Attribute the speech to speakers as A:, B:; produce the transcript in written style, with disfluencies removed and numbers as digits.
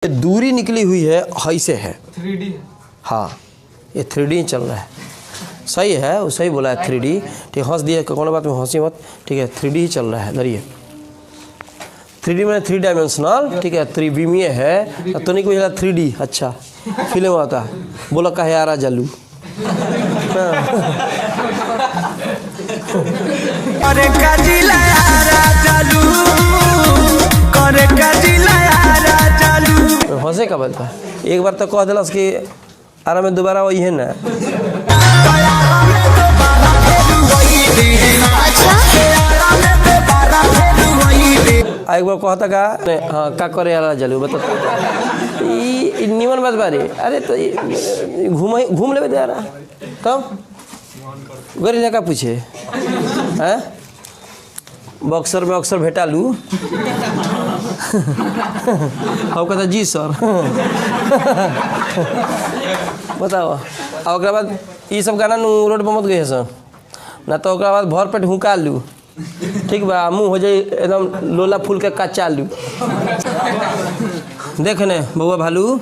A: दूरी निकली हुई है ऐसे है
B: 3D।
A: हाँ ये 3D चल रहा है। सही है, वो सही बोला है 3D। ठीक, हंस दिया कौन बात में हंसी मत। ठीक है 3D ही चल रहा है। धरिए 3D में 3 डायमेंशनल। ठीक है त्रिविमीय है तो नहीं कोई 3D। अच्छा फिल्म आता बोला कहे आ रहा जलू। हंसे का बात है। एक बार तो कह दिलस कि आराम में दोबारा वही है ना। एक बार कहता का हाँ का करे यार जलू बता निमन बात बारी। अरे तो घूम ले दे रहा तब गरी का पूछे हैं बक्सर में अक्सर भेटा लू। हम कहता जी सर। बताओ और बाद ये सब गाना रोड पर मत गए सर ना तो बाद भर पेट हुका लू। ठीक बा मुँह हो जाए एकदम लोला फूल के कच्चा लू। देख ने बउआ भालू